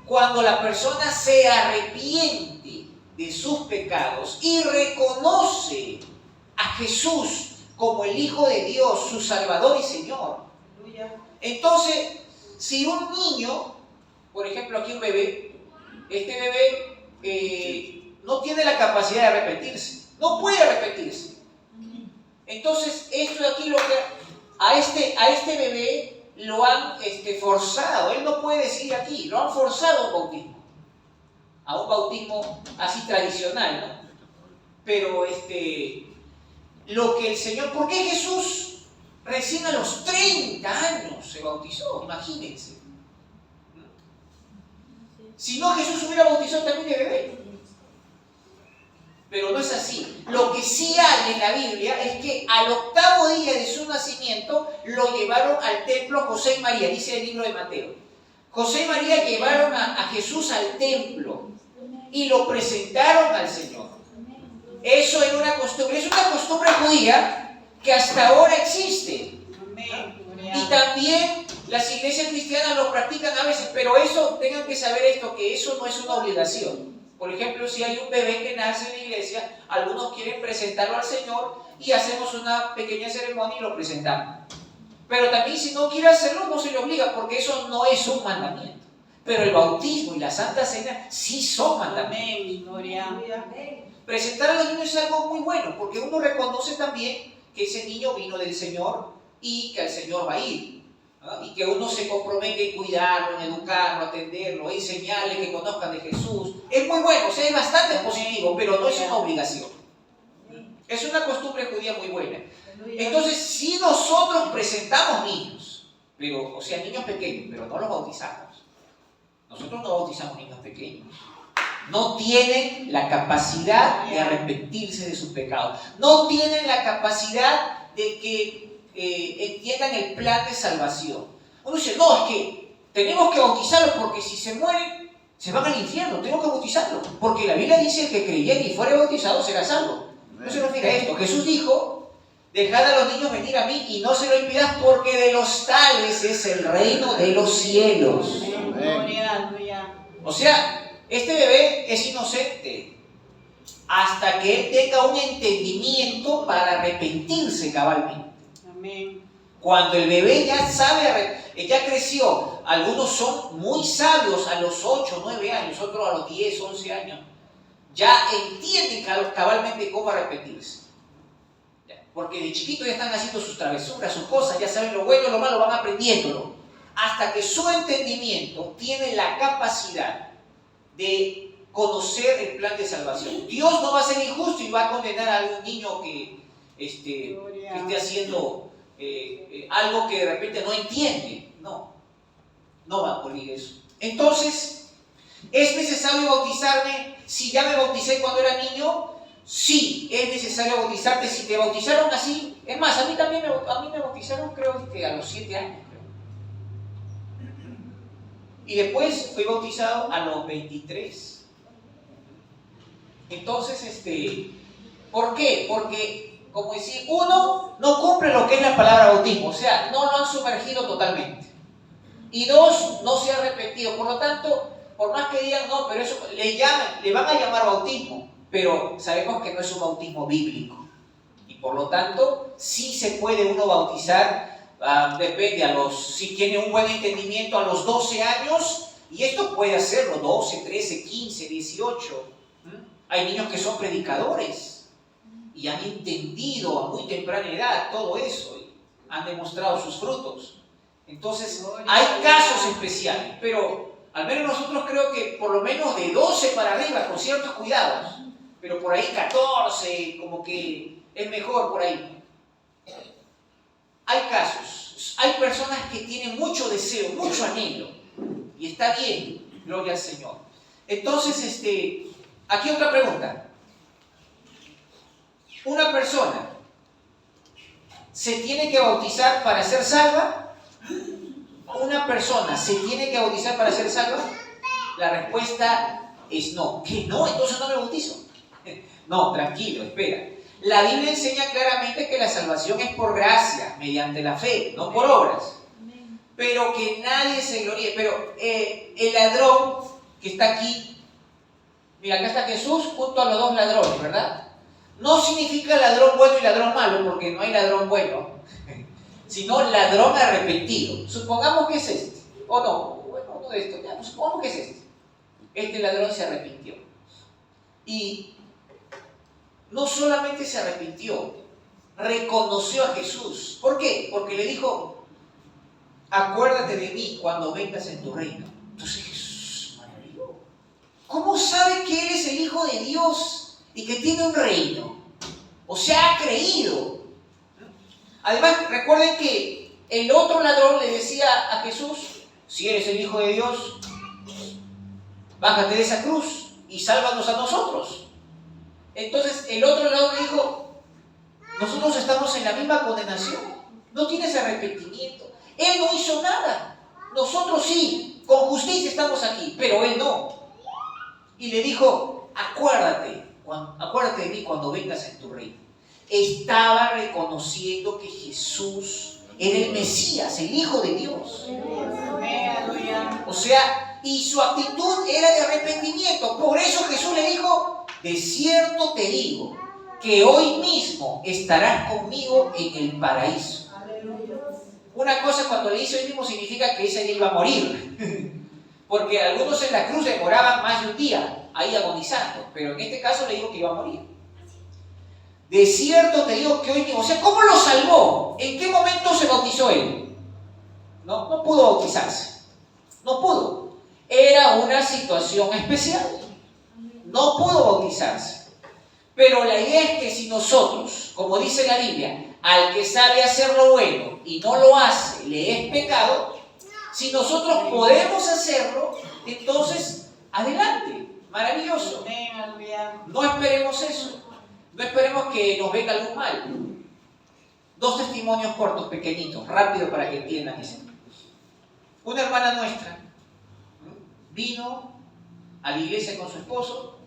cuando la persona se arrepiente de sus pecados y reconoce a Jesús como el Hijo de Dios, su Salvador y Señor. Entonces, si un niño, por ejemplo aquí un bebé, este bebé no tiene la capacidad de arrepentirse, no puede arrepentirse. Entonces, esto de aquí lo que a este bebé lo han forzado, él no puede decir aquí, lo han forzado a un bautismo así tradicional, ¿no? Pero lo que el Señor, ¿por qué Jesús recién a los 30 años se bautizó? Imagínense. Si no, Jesús hubiera bautizado también de bebé. Pero no es así. Lo que sí hay en la Biblia es que al 8º día de su nacimiento lo llevaron al templo José y María, dice el libro de Mateo. José y María llevaron a Jesús al templo y lo presentaron al Señor. Eso era una costumbre, es una costumbre judía que hasta ahora existe. Y también las iglesias cristianas lo practican a veces, pero eso, tengan que saber esto, que eso no es una obligación. Por ejemplo, si hay un bebé que nace en la iglesia, algunos quieren presentarlo al Señor y hacemos una pequeña ceremonia y lo presentamos. Pero también si no quiere hacerlo, no se le obliga, porque eso no es un mandamiento. Pero el bautismo y la Santa Cena sí son mandamientos. Presentar a los niños es algo muy bueno, porque uno reconoce también que ese niño vino del Señor y que el Señor va a ir, ¿no? Y que uno se compromete en cuidarlo, en educarlo, atenderlo, enseñarle que conozcan de Jesús. Es muy bueno, o sea, es bastante positivo, pero no es una obligación. Es una costumbre judía muy buena. Entonces, si nosotros presentamos niños, pero, o sea, niños pequeños, pero no los bautizamos. Nosotros no bautizamos niños pequeños. No tienen la capacidad de arrepentirse de sus pecados. No tienen la capacidad de que entiendan el plan de salvación. Uno dice, no, es que tenemos que bautizarlos porque si se mueren, se van al infierno. Tenemos que bautizarlos. Porque la Biblia dice que creyera y fuera bautizado será salvo. No se refiere a esto. Jesús dijo, dejad a los niños venir a mí y no se lo impidáis porque de los tales es el reino de los cielos. O sea, este bebé es inocente hasta que él tenga un entendimiento para arrepentirse cabalmente. Amén. Cuando el bebé ya sabe, ya creció, algunos son muy sabios a los 8, 9 años, otros a los 10, 11 años, ya entienden cabalmente cómo arrepentirse. Porque de chiquito ya están haciendo sus travesuras, sus cosas, ya saben lo bueno y lo malo, van aprendiéndolo. Hasta que su entendimiento tiene la capacidad de conocer el plan de salvación. Dios no va a ser injusto y va a condenar a algún niño que esté haciendo algo que de repente no entiende. No va a ocurrir eso. Entonces, ¿es necesario bautizarme si ya me bauticé cuando era niño? sí, es necesario bautizarte si te bautizaron así. Es más, a mí también me bautizaron, creo, a los 7 años. Creo. Y después fui bautizado a los 23. Entonces, ¿por qué? Porque, como decía, uno, no cumple lo que es la palabra bautismo, o sea, no lo han sumergido totalmente. Y dos, no se ha arrepentido. Por lo tanto, por más que digan, no, pero eso le van a llamar bautismo, pero sabemos que no es un bautismo bíblico. Y por lo tanto, sí se puede uno bautizar, depende, si tiene un buen entendimiento, a los 12 años, y esto puede hacerlo 12, 13, 15, 18. Hay niños que son predicadores y han entendido a muy temprana edad todo eso y han demostrado sus frutos. Entonces, hay casos especiales, pero al menos nosotros creo que por lo menos de 12 para arriba, con ciertos cuidados, pero por ahí 14, como que es mejor por ahí. Hay casos, hay personas que tienen mucho deseo, mucho anhelo, y está bien, gloria al Señor. Entonces, aquí otra pregunta. ¿Una persona se tiene que bautizar para ser salva? ¿Una persona se tiene que bautizar para ser salva? La respuesta es no. ¿Qué no? Entonces no me bautizo. No, tranquilo, espera. La Biblia enseña claramente que la salvación es por gracia, mediante la fe, no por obras. Pero que nadie se gloríe. Pero el ladrón que está aquí, mira, acá está Jesús junto a los dos ladrones, ¿verdad? No significa ladrón bueno y ladrón malo, porque no hay ladrón bueno, sino ladrón arrepentido. Supongamos que es este, o no, bueno, no de esto, ya, pues supongamos que es este. Este ladrón se arrepintió. Y no solamente se arrepintió, reconoció a Jesús. ¿Por qué? Porque le dijo, acuérdate de mí cuando vengas en tu reino. Entonces Jesús maravilló. ¿Cómo sabe que Él es el Hijo de Dios y que tiene un reino? O sea, ha creído. Además, recuerden que el otro ladrón le decía a Jesús, si eres el Hijo de Dios, bájate de esa cruz y sálvanos a nosotros. Entonces el otro ladrón le dijo, nosotros estamos en la misma condenación, no tienes arrepentimiento. Él no hizo nada, nosotros sí, con justicia estamos aquí, pero él no. Y le dijo, acuérdate de mí cuando vengas en tu reino. Estaba reconociendo que Jesús era el Mesías, el Hijo de Dios. O sea, y su actitud era de arrepentimiento. Por eso Jesús le dijo, de cierto te digo, que hoy mismo estarás conmigo en el paraíso. Una cosa cuando le dice hoy mismo significa que ese día iba a morir. Porque algunos en la cruz demoraban más de un día ahí agonizando, pero en este caso le dijo que iba a morir. De cierto te digo que hoy mismo, o sea, ¿cómo lo salvó? ¿En qué momento se bautizó él? No pudo bautizarse, no pudo. Era una situación especial, no pudo bautizarse. Pero la idea es que si nosotros, como dice la Biblia, al que sabe hacer lo bueno y no lo hace, le es pecado, si nosotros podemos hacerlo, entonces adelante, maravilloso. No esperemos eso. No esperemos que nos venga algún mal. 2 testimonios cortos, pequeñitos, rápido para que entiendan eso. Una hermana nuestra vino a la iglesia con su esposo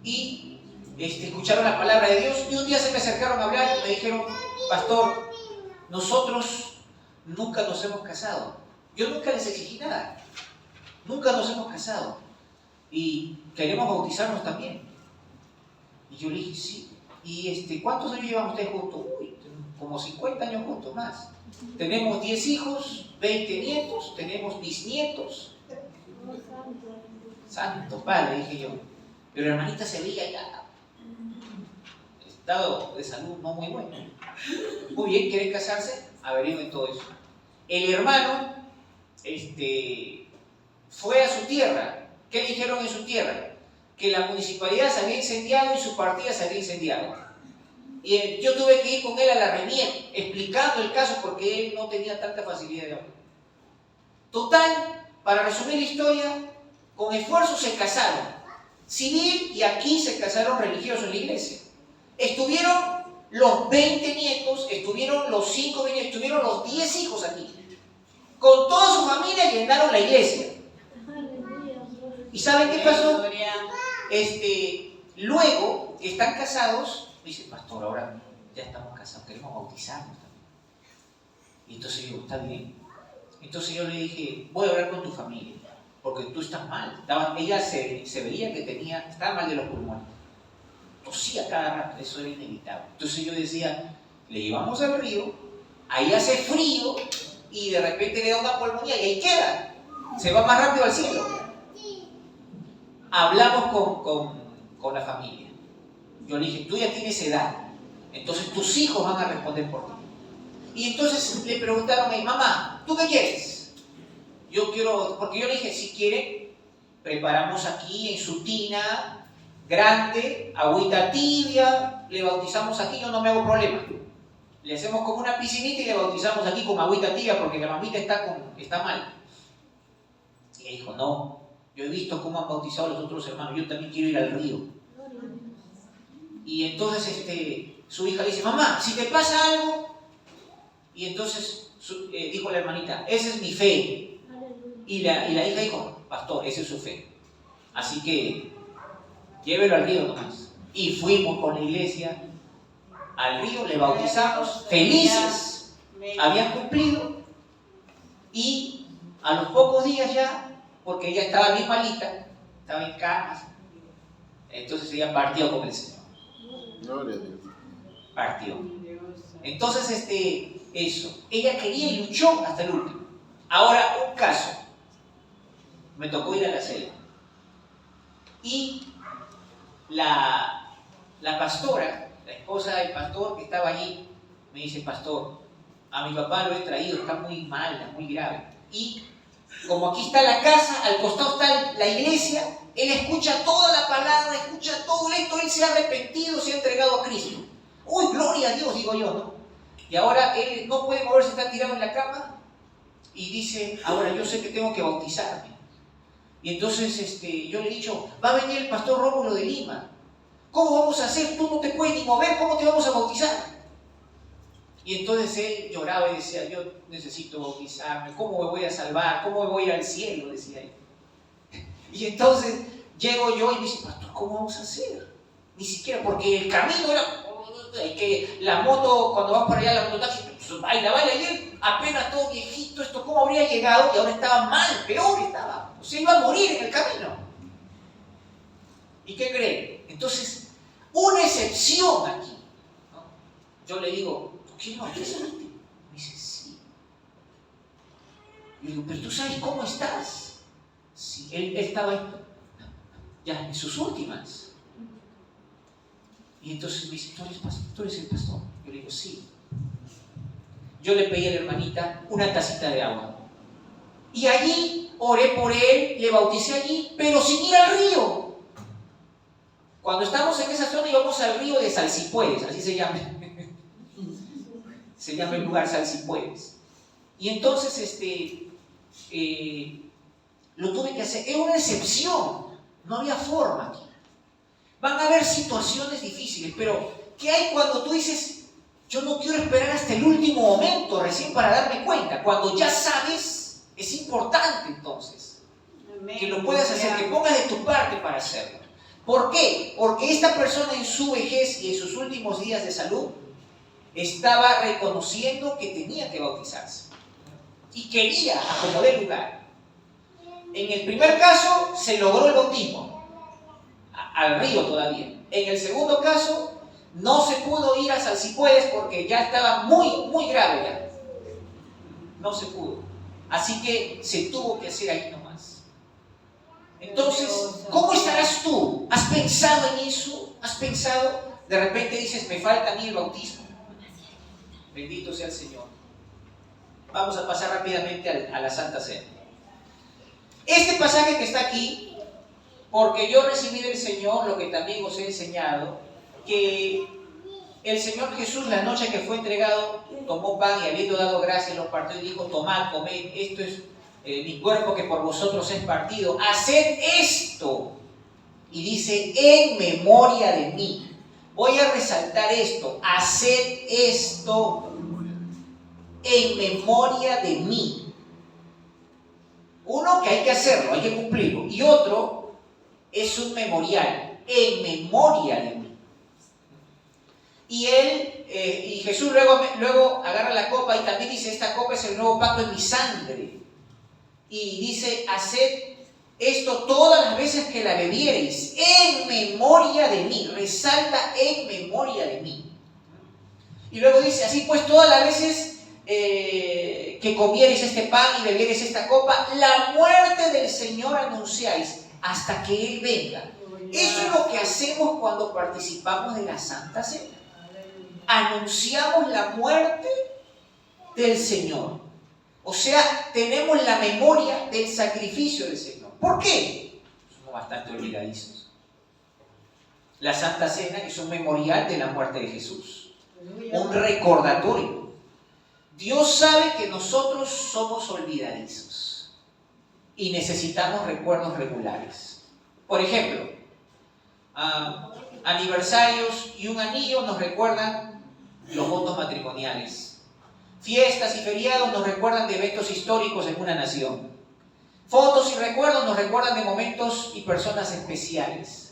y escucharon la palabra de Dios y un día se me acercaron a hablar y me dijeron, pastor, nosotros nunca nos hemos casado. Yo nunca les exigí nada. Nunca nos hemos casado. Y queremos bautizarnos también. Y yo le dije, sí. ¿Y cuántos años llevan ustedes juntos? Uy, como 50 años juntos más. Tenemos 10 hijos, 20 nietos, tenemos bisnietos. Santo Padre, dije yo. Pero la hermanita se veía ya. Estado de salud no muy bueno. Muy bien, ¿quieren casarse? Averigüen todo eso. El hermano fue a su tierra. ¿Qué le dijeron en su tierra? Que la municipalidad se había incendiado y su partida se había incendiado. Y yo tuve que ir con él a la reunión explicando el caso porque él no tenía tanta facilidad de hablar. Total, para resumir la historia, con esfuerzo se casaron. Civil y aquí se casaron religiosos en la iglesia. Estuvieron los 20 nietos, estuvieron los 5 nietos, estuvieron los 10 hijos aquí. Con toda su familia llenaron la iglesia. ¿Y saben qué pasó? Luego están casados, dice, pastor, ahora ya estamos casados, queremos bautizarnos también. Y entonces yo, está bien. Entonces yo le dije, voy a hablar con tu familia, porque tú estás mal. Ella se veía que estaba mal de los pulmones. Tosía cada rato, eso era inevitable. Entonces yo decía, le llevamos al río, ahí hace frío, y de repente le da una pulmonía y ahí queda. Se va más rápido al cielo. Hablamos con la familia. Yo le dije, tú ya tienes edad, entonces tus hijos van a responder por ti. Y entonces le preguntaron a mi mamá, ¿tú qué quieres? Yo quiero, porque yo le dije, si quiere, preparamos aquí en su tina grande, agüita tibia, le bautizamos aquí, yo no me hago problema. Le hacemos como una piscinita y le bautizamos aquí con agüita tibia porque la mamita está mal. Y ella dijo, no, yo he visto cómo han bautizado a los otros hermanos, yo también quiero ir al río. Y entonces su hija le dice, mamá, si te pasa algo. Y entonces dijo la hermanita, esa es mi fe. Y la hija dijo, pastor, esa es su fe. Así que llévelo al río nomás. Y fuimos con la iglesia al río, le bautizamos, felices, habían cumplido. Y a los pocos días ya, porque ella estaba bien malita, estaba en cama, entonces ella partió con el Señor. Gloria a Dios. Partió. Entonces, eso. Ella quería y luchó hasta el último. Ahora, un caso. Me tocó ir a la selva. Y la pastora, la esposa del pastor que estaba allí, me dice, pastor, a mi papá lo he traído, está muy mal, está muy grave. Y como aquí está la casa, al costado está la iglesia, él escucha toda la palabra, escucha todo esto, él se ha arrepentido, se ha entregado a Cristo. ¡Uy, gloria a Dios! Digo yo, ¿no? Y ahora él no puede moverse, está tirado en la cama y dice, ahora yo sé que tengo que bautizarme. Y entonces yo le he dicho, va a venir el pastor Rómulo de Lima. ¿Cómo vamos a hacer? Tú no te puedes ni mover, ¿cómo te vamos a bautizar? Y entonces él lloraba y decía, yo necesito bautizarme, ¿cómo me voy a salvar? ¿Cómo me voy a ir al cielo? Decía él. Y entonces llego yo y me dice, pastor, ¿cómo vamos a hacer? Ni siquiera, porque el camino era que la moto, cuando vas para allá, la mototaxi, baila, y él apenas todo viejito, ¿cómo habría llegado? Y ahora estaba mal, peor estaba. O sea, iba a morir en el camino. ¿Y qué creen? Entonces, una excepción aquí, ¿no? Yo le digo, ¿tú quieres bautizarte? Me dice, sí. Yo digo, pero tú sabes cómo estás. Sí, él estaba ya en sus últimas. Y entonces me dice, ¿tú eres el pastor? Yo le digo, sí. Yo le pedí a la hermanita una tacita de agua. Y allí oré por él, le bauticé allí, pero sin ir al río. Cuando estamos en esa zona íbamos al río de Salsipuedes, así se llama. Se llama el lugar Salsipuedes. Y entonces lo tuve que hacer. Era una excepción, no había forma aquí. Van a haber situaciones difíciles, pero ¿qué hay cuando tú dices, yo no quiero esperar hasta el último momento recién para darme cuenta? Cuando ya sabes, es importante entonces que lo puedas hacer, que pongas de tu parte para hacerlo. ¿Por qué? Porque esta persona en su vejez y en sus últimos días de salud estaba reconociendo que tenía que bautizarse y quería acomodar lugar. En el primer caso se logró el bautismo, al río todavía. En el segundo caso no se pudo ir a Salsipuedes porque ya estaba muy grave ya. No se pudo. Así que se tuvo que hacer ahí nomás. Entonces, ¿cómo estarás tú? ¿Has pensado en eso? ¿Has pensado? De repente dices, me falta a mí el bautismo. Bendito sea el Señor. Vamos a pasar rápidamente a la Santa Cena. Este pasaje que está aquí, porque yo recibí del Señor lo que también os he enseñado, que el Señor Jesús, la noche que fue entregado, tomó pan y habiendo dado gracias, lo partió y dijo, tomad, comed, esto es mi cuerpo que por vosotros es partido, haced esto. Y dice, en memoria de mí. voy a resaltar esto, haced esto en memoria de mí. Uno, que hay que hacerlo, hay que cumplirlo, y otro es un memorial, en memoria de mí. Y y Jesús luego agarra la copa y también dice, esta copa es el nuevo pacto en mi sangre. Y dice, haced esto todas las veces que la bebiereis, en memoria de mí. Resalta, en memoria de mí. Y luego dice, así pues todas las veces que comiereis este pan y bebiereis esta copa, la muerte del Señor anunciáis hasta que Él venga. Eso es lo que hacemos cuando participamos de la Santa Cena. Anunciamos la muerte del Señor. O sea, tenemos la memoria del sacrificio del Señor. ¿Por qué? Somos bastante olvidadizos. La Santa Cena es un memorial de la muerte de Jesús. Un recordatorio. Dios sabe que nosotros somos olvidadizos y necesitamos recuerdos regulares. Por ejemplo, aniversarios y un anillo nos recuerdan los votos matrimoniales. Fiestas y feriados nos recuerdan de eventos históricos en una nación. Fotos y recuerdos nos recuerdan de momentos y personas especiales.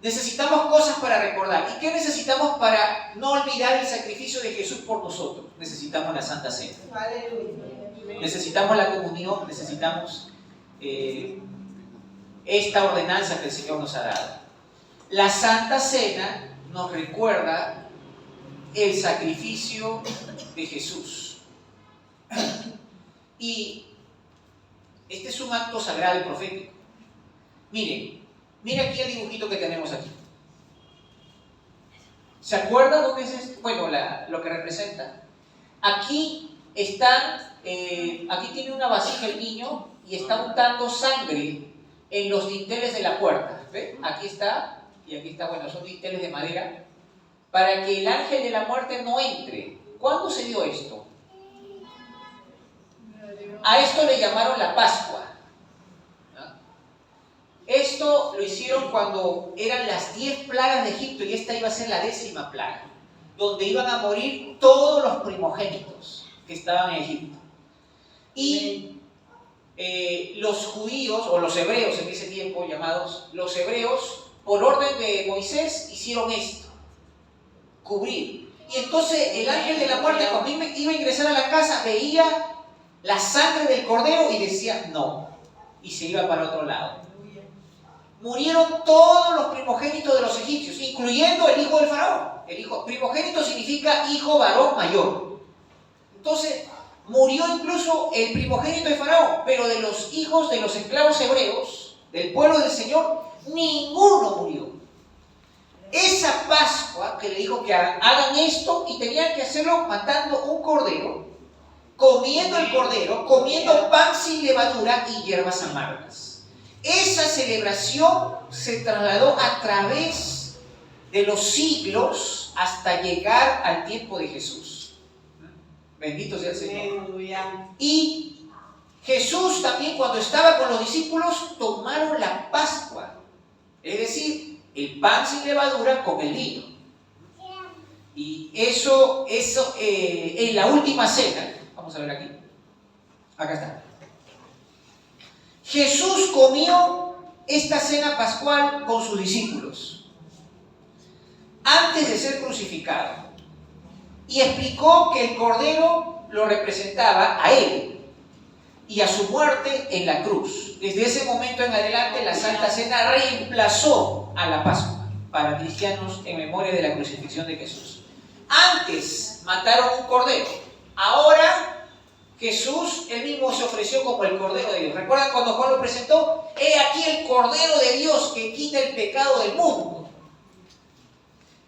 Necesitamos cosas para recordar. ¿Y qué necesitamos para no olvidar el sacrificio de Jesús por nosotros? Necesitamos la Santa Cena. Necesitamos la comunión, necesitamos esta ordenanza que el Señor nos ha dado. La Santa Cena nos recuerda el sacrificio de Jesús. Y este es un acto sagrado y profético. Miren aquí el dibujito que tenemos aquí. ¿Se acuerdan lo que es esto? Bueno, lo que representa. Aquí aquí tiene una vasija el niño y está untando sangre en los dinteles de la puerta. ¿Ve? Aquí está, y aquí está, bueno, son dinteles de madera, para que el ángel de la muerte no entre. ¿Cuándo se dio esto? A esto le llamaron la Pascua. Esto lo hicieron cuando eran las 10 plagas de Egipto y esta iba a ser la 10ª plaga, donde iban a morir todos los primogénitos que estaban en Egipto. Y los judíos, o los hebreos en ese tiempo llamados, los hebreos, por orden de Moisés, hicieron esto, cubrir. Y entonces el ángel de la muerte, cuando iba a ingresar a la casa, veía la sangre del cordero y decía no, y se iba para otro lado. Murieron todos los primogénitos de los egipcios, incluyendo el hijo del faraón. Primogénito significa hijo varón mayor. Entonces, murió incluso el primogénito de faraón, pero de los hijos de los esclavos hebreos, del pueblo del Señor, ninguno murió. Esa Pascua que le dijo que hagan esto, y tenían que hacerlo matando un cordero, comiendo el cordero, comiendo pan sin levadura y hierbas amargas. Esa celebración se trasladó a través de los siglos hasta llegar al tiempo de Jesús. Bendito sea el Señor. Y Jesús también, cuando estaba con los discípulos, tomaron la Pascua, es decir, el pan sin levadura con el vino. Y eso en la última cena, vamos a ver aquí, acá está. Jesús comió esta cena pascual con sus discípulos antes de ser crucificado y explicó que el cordero lo representaba a él y a su muerte en la cruz. Desde ese momento en adelante la Santa Cena reemplazó a la Pascua para cristianos en memoria de la crucifixión de Jesús. Antes mataron un cordero, ahora Jesús él mismo se ofreció como el Cordero de Dios. ¿Recuerdan cuando Juan lo presentó? He aquí el Cordero de Dios que quita el pecado del mundo.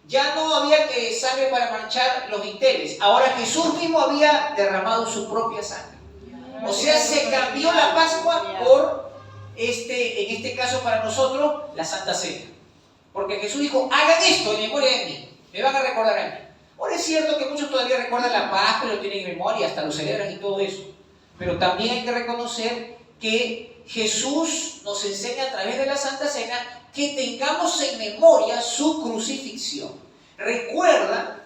Ya no había sangre para manchar los dinteles. Ahora Jesús mismo había derramado su propia sangre. O sea, se cambió la Pascua por, en este caso para nosotros, la Santa Cena. Porque Jesús dijo, hagan esto en memoria de mí. Me van a recordar a mí. Ahora es cierto que muchos todavía recuerdan la Pascua y lo tienen en memoria, hasta lo celebran y todo eso. Pero también hay que reconocer que Jesús nos enseña a través de la Santa Cena que tengamos en memoria su crucifixión. Recuerda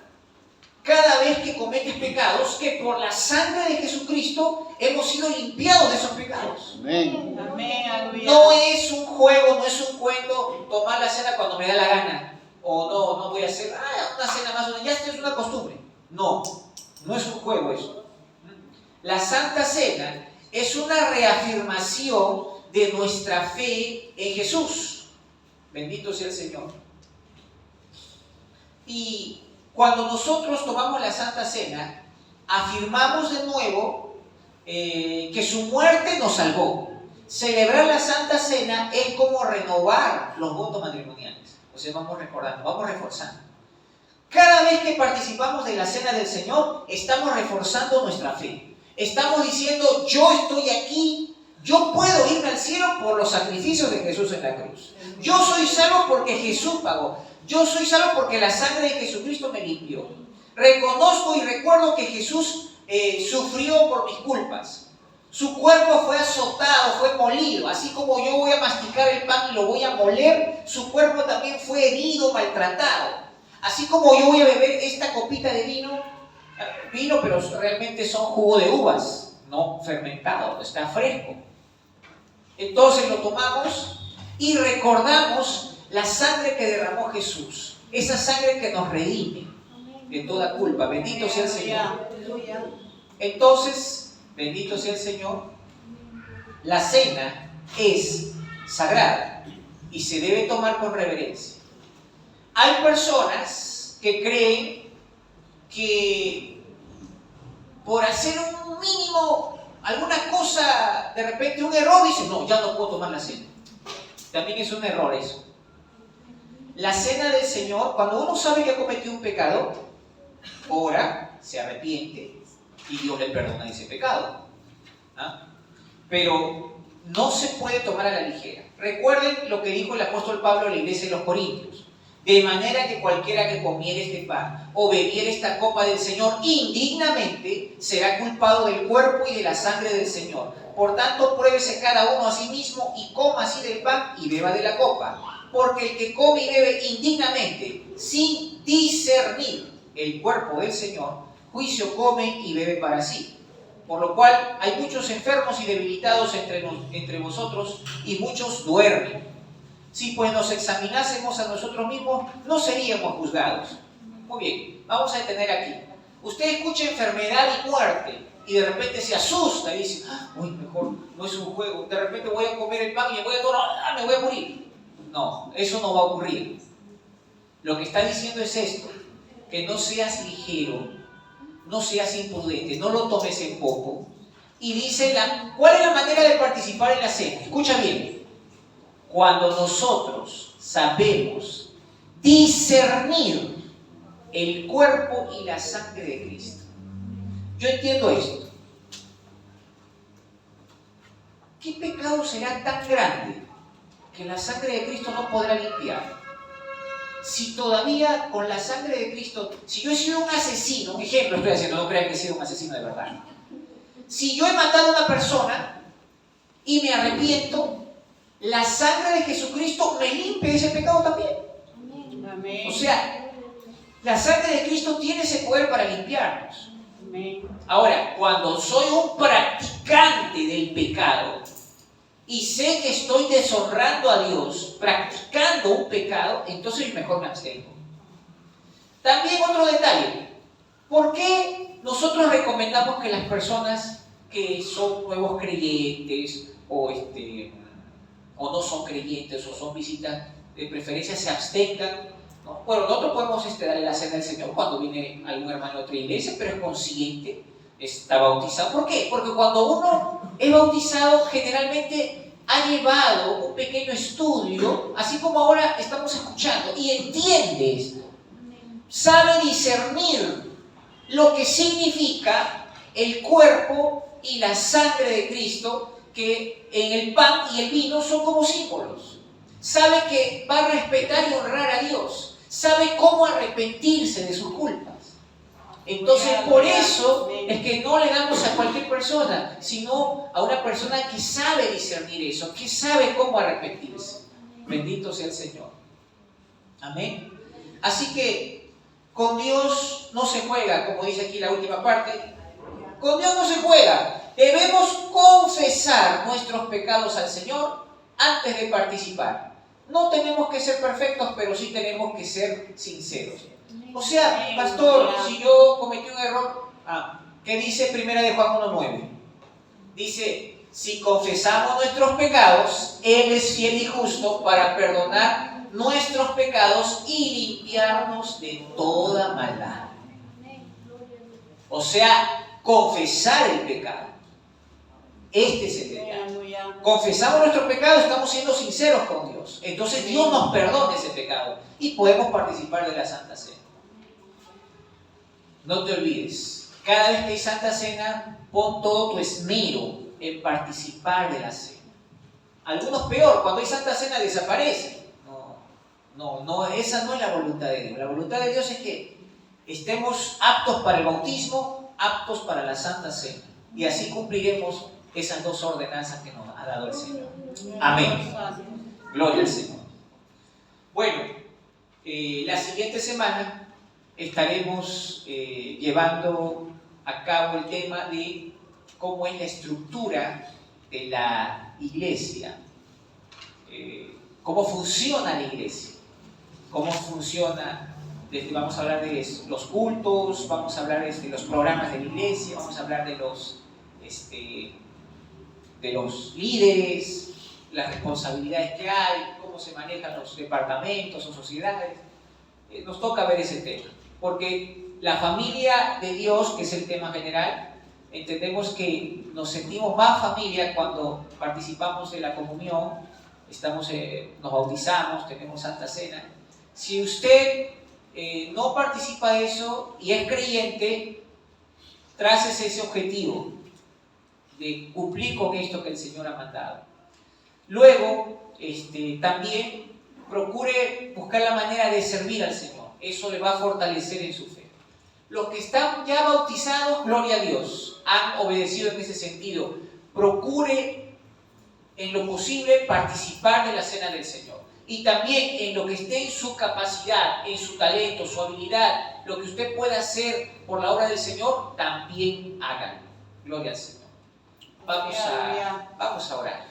cada vez que cometes pecados que por la sangre de Jesucristo hemos sido limpiados de esos pecados. Amén. Amén, aleluya. No es un juego, no es un cuento tomar la cena cuando me da la gana. O no voy a hacer una cena más, ya esto es una costumbre. No es un juego eso. La Santa Cena es una reafirmación de nuestra fe en Jesús. Bendito sea el Señor. Y cuando nosotros tomamos la Santa Cena, afirmamos de nuevo que su muerte nos salvó. Celebrar la Santa Cena es como renovar los votos matrimoniales. O sea, vamos recordando, vamos reforzando. Cada vez que participamos de la Cena del Señor, estamos reforzando nuestra fe. Estamos diciendo, yo estoy aquí, yo puedo irme al cielo por los sacrificios de Jesús en la cruz. Yo soy salvo porque Jesús pagó. Yo soy salvo porque la sangre de Jesucristo me limpió. Reconozco y recuerdo que Jesús sufrió por mis culpas. Su cuerpo fue azotado, fue molido. Así como yo voy a masticar el pan y lo voy a moler, su cuerpo también fue herido, maltratado. Así como yo voy a beber esta copita de vino, pero realmente son jugo de uvas, no fermentado, está fresco. Entonces lo tomamos y recordamos la sangre que derramó Jesús, esa sangre que nos redime de toda culpa. Bendito sea el Señor. Entonces, bendito sea el Señor, la cena es sagrada y se debe tomar con reverencia. Hay personas que creen que por hacer un mínimo, alguna cosa, de repente un error, dicen, no, ya no puedo tomar la cena. También es un error eso. La cena del Señor, cuando uno sabe que ha cometido un pecado, ora, se arrepiente y Dios le perdona ese pecado. ¿Ah? Pero no se puede tomar a la ligera. Recuerden lo que dijo el apóstol Pablo a la iglesia de los Corintios. De manera que cualquiera que comiere este pan o bebiere esta copa del Señor indignamente será culpado del cuerpo y de la sangre del Señor. Por tanto, pruébese cada uno a sí mismo y coma así del pan y beba de la copa. Porque el que come y bebe indignamente, sin discernir el cuerpo del Señor, juicio come y bebe para sí. Por lo cual hay muchos enfermos y debilitados entre vosotros y muchos duermen. Si pues nos examinásemos a nosotros mismos, no seríamos juzgados. Muy bien, vamos a detener aquí. Usted escucha enfermedad y muerte y de repente se asusta y dice, uy, mejor no es un juego, de repente voy a comer el pan y me voy a morir. No, eso no va a ocurrir. Lo que está diciendo es esto, que no seas ligero, no seas imprudente, no lo tomes en poco. Y dice, ¿cuál es la manera de participar en la cena? Escucha bien. Cuando nosotros sabemos discernir el cuerpo y la sangre de Cristo. Yo entiendo esto. ¿Qué pecado será tan grande que la sangre de Cristo no podrá limpiar? Si todavía con la sangre de Cristo, si yo he sido un asesino, un ejemplo estoy haciendo, no crean que he sido un asesino de verdad. Si yo he matado a una persona y me arrepiento, la sangre de Jesucristo me limpia ese pecado también. Amén. O sea, la sangre de Cristo tiene ese poder para limpiarnos. Amén. Ahora, cuando soy un practicante del pecado y sé que estoy deshonrando a Dios practicando un pecado, entonces mejor me abstengo. También otro detalle. ¿Por qué nosotros recomendamos que las personas que son nuevos creyentes o no son creyentes o son visitas, de preferencia se abstengan? ¿No? Bueno, nosotros podemos darle la cena del Señor cuando viene algún hermano de otra iglesia, pero es consciente, está bautizado. ¿Por qué? Porque cuando uno es bautizado, generalmente ha llevado un pequeño estudio, así como ahora estamos escuchando, y entiende esto. Sabe discernir lo que significa el cuerpo y la sangre de Cristo, que en el pan y el vino son como símbolos. Sabe que va a respetar y honrar a Dios. Sabe cómo arrepentirse de sus culpas. Entonces, por eso es que no le damos a cualquier persona, sino a una persona que sabe discernir eso, que sabe cómo arrepentirse. Bendito sea el Señor. Amén. Así que Con Dios no se juega, como dice aquí la última parte. Con Dios no se juega. Debemos confesar nuestros pecados al Señor antes de participar. No tenemos que ser perfectos, pero sí tenemos que ser sinceros. O sea, pastor, si yo cometí un error, ¿qué dice 1 de Juan 1:9? Dice, si confesamos nuestros pecados, Él es fiel y justo para perdonar nuestros pecados y limpiarnos de toda maldad. O sea, confesar el pecado. Este es el pecado. Confesamos nuestros pecados, estamos siendo sinceros con Dios. Entonces Dios nos perdona ese pecado y podemos participar de la Santa Cena. No te olvides, cada vez que hay Santa Cena, pon todo tu esmero en participar de la cena. Algunos peor, cuando hay Santa Cena desaparecen. No, esa no es la voluntad de Dios. La voluntad de Dios es que estemos aptos para el bautismo, aptos para la Santa Cena. Y así cumpliremos esas dos ordenanzas que nos ha dado el Señor. Amén. Gloria al Señor. Bueno, la siguiente semana estaremos llevando a cabo el tema de cómo es la estructura de la iglesia, cómo funciona la iglesia, cómo funciona, vamos a hablar de los cultos, vamos a hablar de los programas de la iglesia, vamos a hablar de los líderes, las responsabilidades que hay, cómo se manejan los departamentos o sociedades. Nos toca ver ese tema, porque la familia de Dios, que es el tema general, entendemos que nos sentimos más familia cuando participamos de la comunión, nos bautizamos, tenemos Santa Cena. Si usted no participa de eso y es creyente, trácese ese objetivo de cumplir con esto que el Señor ha mandado. Luego, también procure buscar la manera de servir al Señor. Eso le va a fortalecer en su fe. Los que están ya bautizados, gloria a Dios, han obedecido en ese sentido. Procure en lo posible participar de la cena del Señor. Y también en lo que esté en su capacidad, en su talento, su habilidad, lo que usted pueda hacer por la obra del Señor, también hágalo. Gloria al Señor. Vamos a orar.